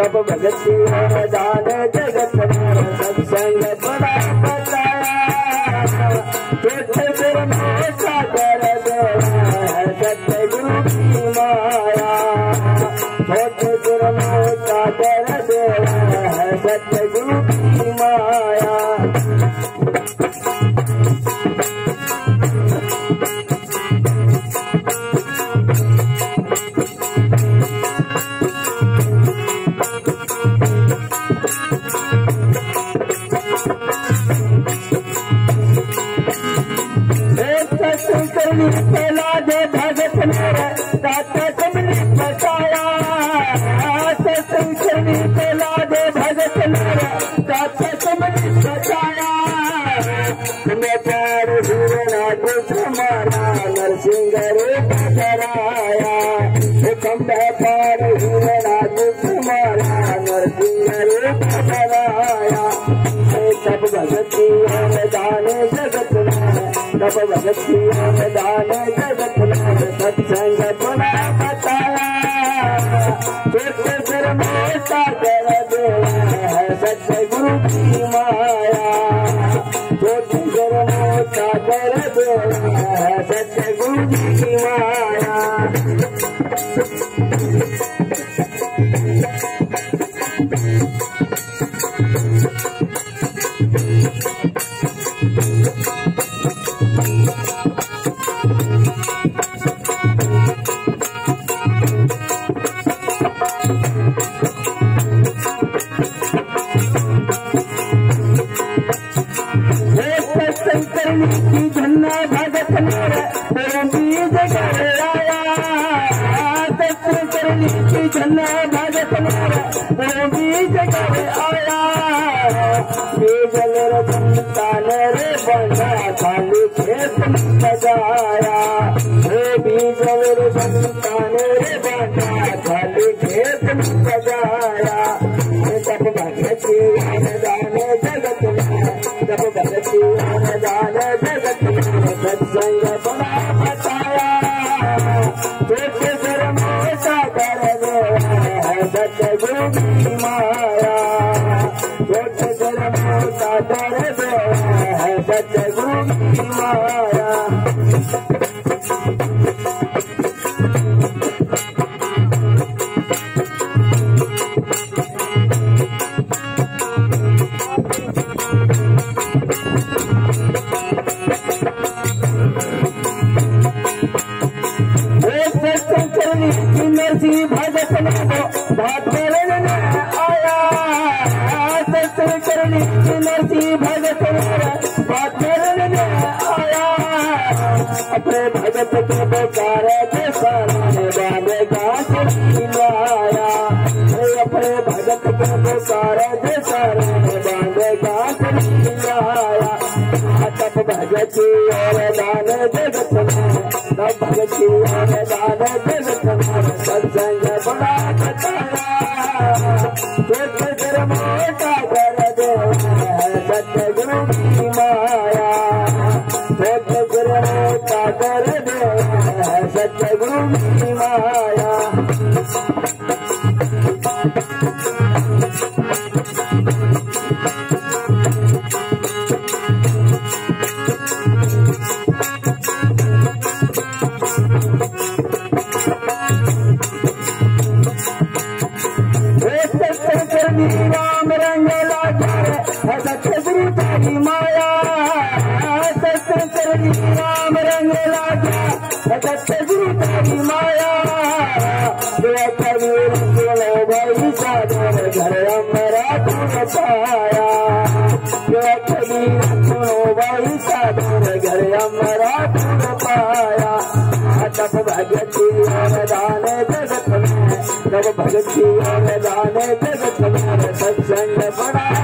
कब भगती दान जगत में सत्संग बड़ा बताया छोटे गुरु सागर सत्य गुरु की माया छोटे गुरु सागर सत्य गुरु की माया पहला दे भगत मेरे दाता तुमने बचाया सत्संग पहला दे भगत मेरे दाता तुमने बचाया तुम्हें प्यार हुआ कुछ हमारा नरसिंह रूप कराया हुक्म प्यार हुआ कुछ हमारा नरसिंह रूप कराया सब भगती दान जगत में तब भगती दान जगत में सत्संग बड़ा बताया छोटे सिर में सागर सत्य गुरु की माया छोटे सिर में सागर सत्य गुरु की माया की झन्ना भगत मेरा बीज घर आया करनी की झन्ना भगत मेरा बीज घर आया बीज मेरा संतान रे बना खाली खेत में सजाया बीज मेरे संतान रे बना खाली खेत में सजाया सब भगती दान जगत में सब भगती दान जगत में सत्संग बड़ा बताया छोटे सिर में सागर सत्य गुरु की माया छोटे सिर में सागर सत्य गुरु की माया नरसी भगत बात करने आया सत्संग करने नरसी भगत बात करने आया अपने भगत के बेकार के सामने बाबे गाछ खिलाया अपने भगत के बेकार के सामने बाबे गाछ खिलाया तब भगती और दान जगत में तब भगती और दान जगत में सत्संग बड़ा बताया छोटे सिर में सागर सत्य गुरु की माया छोटे सिर में सागर सत्य गुरु की माया राम रंग लागे सत्य गुरु तेरी माया सत्य राम रंग लागे सत्य गुरु तेरी माया बहादुर घर हमारा दूर पाया। तब भगती और दाने जगत में, तब भगती और दाने जगत में सत्संग बना